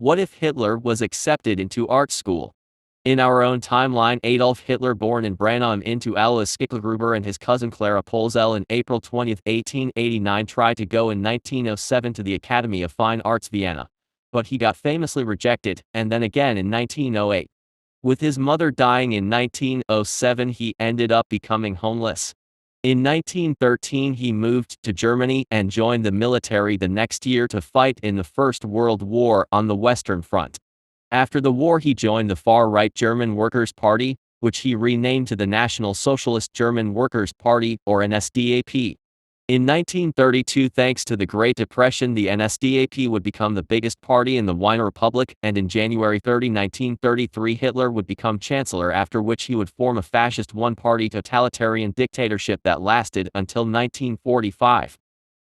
What if Hitler was accepted into art school? In our own timeline, Adolf Hitler, born in Branheim into Alois Schicklgruber, and his cousin Clara Polzell in April 20, 1889, tried to go in 1907 to the Academy of Fine Arts Vienna. But he got famously rejected, and then again in 1908. With his mother dying in 1907, he ended up becoming homeless. In 1913, he moved to Germany and joined the military the next year to fight in the First World War on the Western Front. After the war, he joined the far-right German Workers' Party, which he renamed to the National Socialist German Workers' Party, or NSDAP. In 1932, thanks to the Great Depression, the NSDAP would become the biggest party in the Weimar Republic, and in January 30, 1933, Hitler would become chancellor, after which he would form a fascist one-party totalitarian dictatorship that lasted until 1945.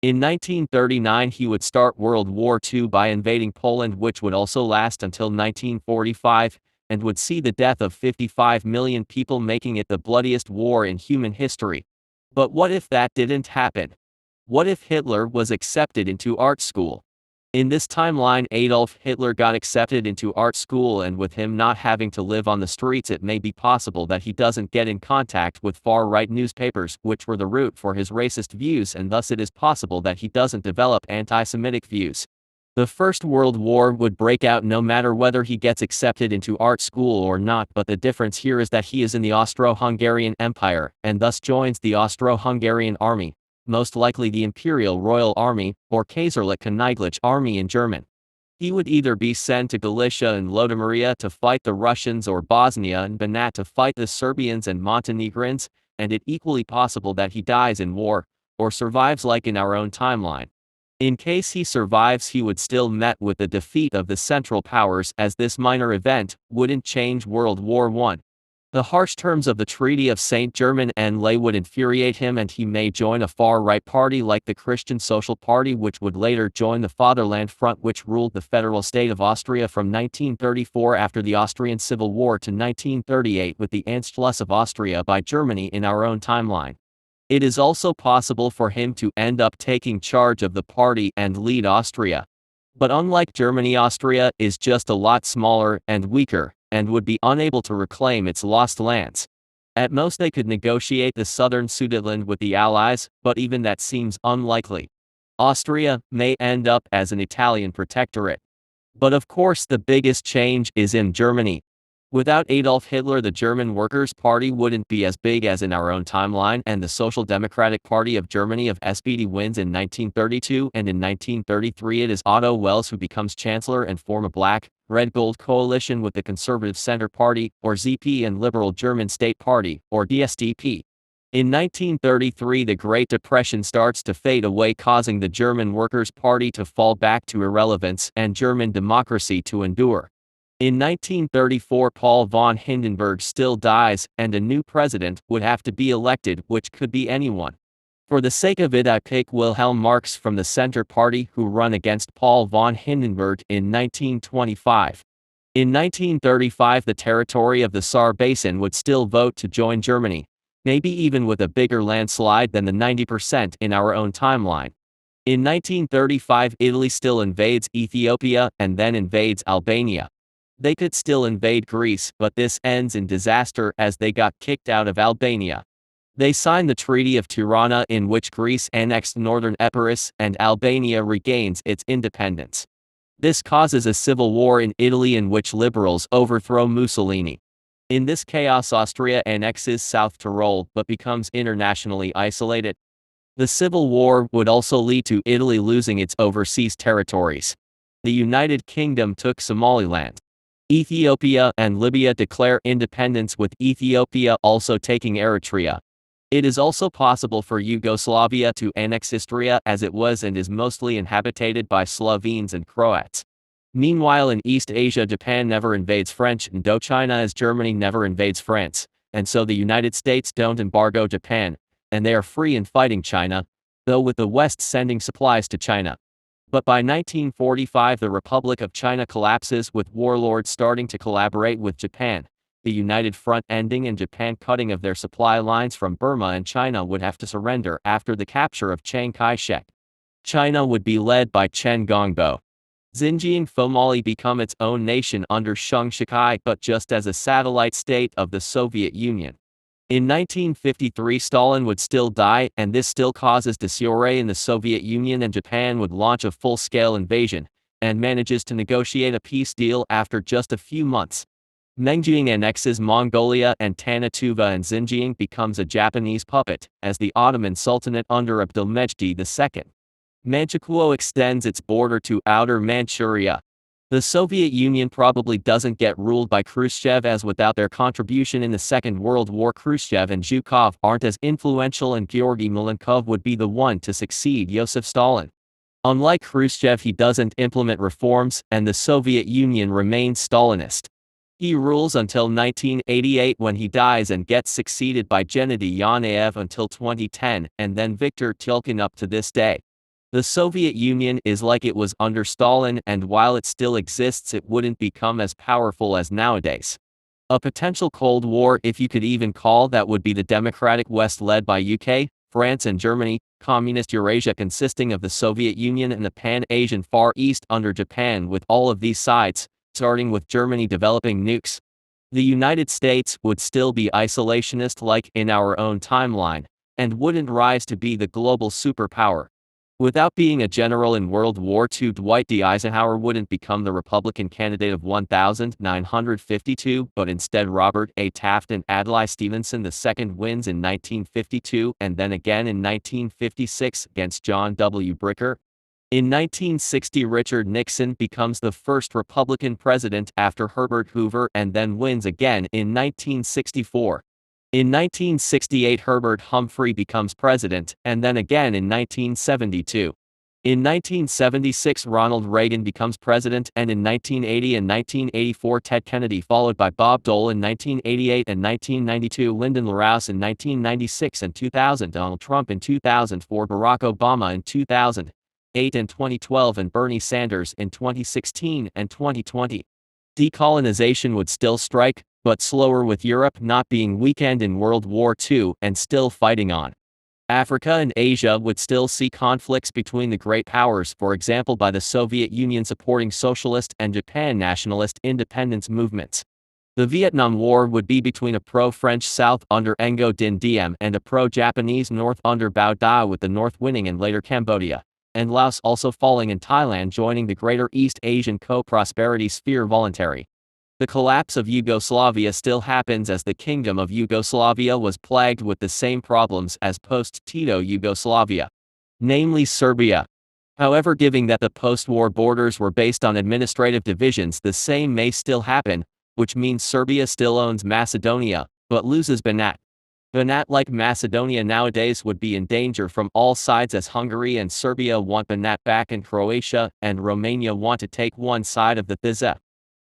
In 1939, he would start World War II by invading Poland, which would also last until 1945, and would see the death of 55 million people, making it the bloodiest war in human history. But what if that didn't happen? What if Hitler was accepted into art school? In this timeline, Adolf Hitler got accepted into art school, and with him not having to live on the streets, it may be possible that he doesn't get in contact with far-right newspapers, which were the root for his racist views, and thus it is possible that he doesn't develop anti-Semitic views. The First World War would break out no matter whether he gets accepted into art school or not, but the difference here is that he is in the Austro-Hungarian Empire, and thus joins the Austro-Hungarian Army, most likely the Imperial Royal Army, or Kaiserliche Königliche Army in German. He would either be sent to Galicia and Lodomeria to fight the Russians, or Bosnia and Banat to fight the Serbians and Montenegrins, and it equally possible that he dies in war, or survives like in our own timeline. In case he survives, he would still met with the defeat of the Central Powers, as this minor event wouldn't change World War I. The harsh terms of the Treaty of Saint-Germain-en-Laye would infuriate him, and he may join a far-right party like the Christian Social Party, which would later join the Fatherland Front, which ruled the federal state of Austria from 1934 after the Austrian Civil War to 1938, with the Anschluss of Austria by Germany in our own timeline. It is also possible for him to end up taking charge of the party and lead Austria. But unlike Germany, Austria is just a lot smaller and weaker, and would be unable to reclaim its lost lands. At most, they could negotiate the southern Sudetenland with the Allies, but even that seems unlikely. Austria may end up as an Italian protectorate. But of course, the biggest change is in Germany. Without Adolf Hitler, the German Workers' Party wouldn't be as big as in our own timeline, and the Social Democratic Party of Germany of SPD wins in 1932, and in 1933 it is Otto Wels who becomes chancellor and form a black-red-gold coalition with the Conservative Center Party, or ZP, and Liberal German State Party, or DSDP. In 1933, the Great Depression starts to fade away, causing the German Workers' Party to fall back to irrelevance and German democracy to endure. In 1934, Paul von Hindenburg still dies, and a new president would have to be elected, which could be anyone. For the sake of it, I pick Wilhelm Marx from the Center Party, who run against Paul von Hindenburg in 1925. In 1935, the territory of the Saar Basin would still vote to join Germany, maybe even with a bigger landslide than the 90% in our own timeline. In 1935, Italy still invades Ethiopia and then invades Albania. They could still invade Greece, but this ends in disaster as they got kicked out of Albania. They signed the Treaty of Tirana, in which Greece annexed northern Epirus and Albania regains its independence. This causes a civil war in Italy in which liberals overthrow Mussolini. In this chaos, Austria annexes South Tyrol but becomes internationally isolated. The civil war would also lead to Italy losing its overseas territories. The United Kingdom took Somaliland. Ethiopia and Libya declare independence, with Ethiopia also taking Eritrea. It is also possible for Yugoslavia to annex Istria, as it was and is mostly inhabited by Slovenes and Croats. Meanwhile, in East Asia, Japan never invades French Indochina, as Germany never invades France, and so the United States don't embargo Japan, and they are free in fighting China, though with the West sending supplies to China. But by 1945, the Republic of China collapses, with warlords starting to collaborate with Japan, the United Front ending, and Japan cutting of their supply lines from Burma, and China would have to surrender after the capture of Chiang Kai-shek. China would be led by Chen Gongbo. Xinjiang formally become its own nation under Chiang Kai but just as a satellite state of the Soviet Union. In 1953 Stalin would still die, and this still causes disarray in the Soviet Union, and Japan would launch a full-scale invasion, and manages to negotiate a peace deal after just a few months. Mengjing annexes Mongolia and Tanatuva, and Xinjiang becomes a Japanese puppet, as the Ottoman Sultanate under Abdülmecid II. Manchukuo extends its border to outer Manchuria. The Soviet Union probably doesn't get ruled by Khrushchev, as without their contribution in the Second World War Khrushchev and Zhukov aren't as influential, and Georgy Malenkov would be the one to succeed Joseph Stalin. Unlike Khrushchev, he doesn't implement reforms, and the Soviet Union remains Stalinist. He rules until 1988 when he dies and gets succeeded by Gennady Yanayev until 2010, and then Viktor Tilkin up to this day. The Soviet Union is like it was under Stalin, and while it still exists, it wouldn't become as powerful as nowadays. A potential Cold War, if you could even call that, would be the democratic West led by UK, France and Germany, communist Eurasia consisting of the Soviet Union and the Pan-Asian Far East under Japan, with all of these sides, starting with Germany developing nukes. The United States would still be isolationist like in our own timeline, and wouldn't rise to be the global superpower. Without being a general in World War II, Dwight D. Eisenhower wouldn't become the Republican candidate of 1952, but instead Robert A. Taft and Adlai Stevenson II wins in 1952 and then again in 1956 against John W. Bricker. In 1960, Richard Nixon becomes the first Republican president after Herbert Hoover, and then wins again in 1964. In 1968, Herbert Humphrey becomes president, and then again in 1972. In 1976, Ronald Reagan becomes president, and in 1980 and 1984, Ted Kennedy, followed by Bob Dole in 1988 and 1992, Lyndon LaRouche in 1996 and 2000, Donald Trump in 2004, Barack Obama in 2008 and 2012, and Bernie Sanders in 2016 and 2020. Decolonization would still strike, but slower, with Europe not being weakened in World War II and still fighting on. Africa and Asia would still see conflicts between the great powers, for example by the Soviet Union supporting socialist and Japan nationalist independence movements. The Vietnam War would be between a pro-French South under Ngo Dinh Diem and a pro-Japanese North under Bao Dai, with the North winning, and later Cambodia and Laos also falling, and Thailand joining the Greater East Asian Co-Prosperity Sphere voluntary. The collapse of Yugoslavia still happens, as the Kingdom of Yugoslavia was plagued with the same problems as post-Tito Yugoslavia, namely Serbia. However, given that the post-war borders were based on administrative divisions, the same may still happen, which means Serbia still owns Macedonia, but loses Banat. Banat, like Macedonia nowadays, would be in danger from all sides, as Hungary and Serbia want Banat back, and Croatia and Romania want to take one side of the PISA.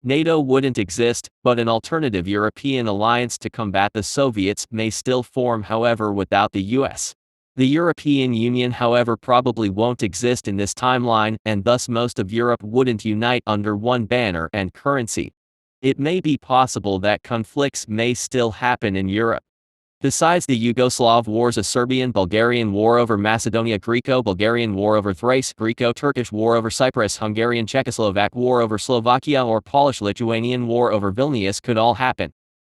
NATO wouldn't exist, but an alternative European alliance to combat the Soviets may still form, however, without the US. The European Union, however, probably won't exist in this timeline, and thus most of Europe wouldn't unite under one banner and currency. It may be possible that conflicts may still happen in Europe. Besides the Yugoslav wars, a Serbian-Bulgarian war over Macedonia, Greco-Bulgarian war over Thrace, Greco-Turkish war over Cyprus, Hungarian-Czechoslovak war over Slovakia, or Polish-Lithuanian war over Vilnius could all happen.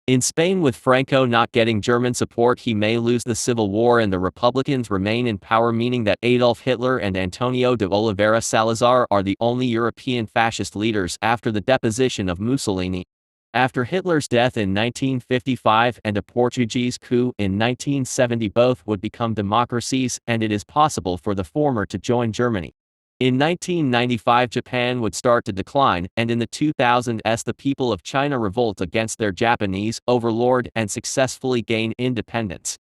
In Spain, with Franco not getting German support, he may lose the civil war and the Republicans remain in power, meaning that Adolf Hitler and Antonio de Oliveira Salazar are the only European fascist leaders after the deposition of Mussolini. After Hitler's death in 1955 and a Portuguese coup in 1970, both would become democracies, and it is possible for the former to join Germany. In 1995, Japan would start to decline, and in the 2000s the people of China revolt against their Japanese overlord and successfully gain independence.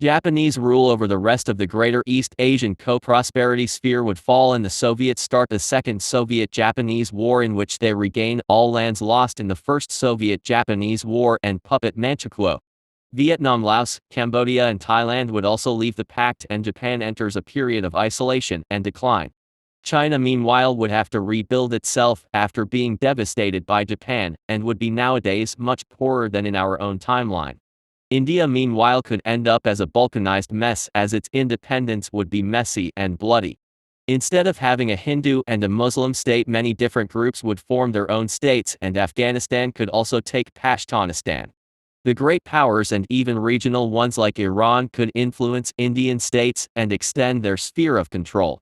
Japanese rule over the rest of the Greater East Asian Co-Prosperity Sphere would fall, and the Soviets start the Second Soviet-Japanese War, in which they regain all lands lost in the First Soviet-Japanese War and puppet Manchukuo. Vietnam, Laos, Cambodia and Thailand would also leave the pact, and Japan enters a period of isolation and decline. China, meanwhile, would have to rebuild itself after being devastated by Japan, and would be nowadays much poorer than in our own timeline. India, meanwhile, could end up as a balkanized mess, as its independence would be messy and bloody. Instead of having a Hindu and a Muslim state, many different groups would form their own states, and Afghanistan could also take Pashtunistan. The great powers and even regional ones like Iran could influence Indian states and extend their sphere of control.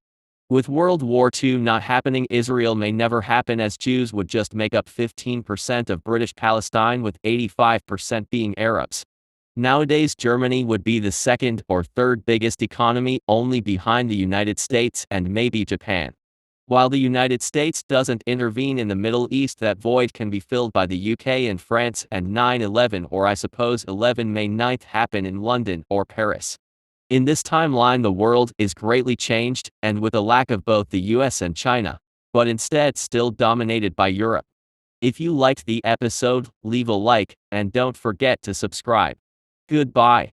With World War II not happening, Israel may never happen, as Jews would just make up 15% of British Palestine, with 85% being Arabs. Nowadays, Germany would be the second or third biggest economy, only behind the United States and maybe Japan. While the United States doesn't intervene in the Middle East, that void can be filled by the UK and France, and 9/11, or I suppose 11 May 9th, happen in London or Paris. In this timeline, the world is greatly changed, and with a lack of both the US and China, but instead still dominated by Europe. If you liked the episode, leave a like, and don't forget to subscribe. Goodbye.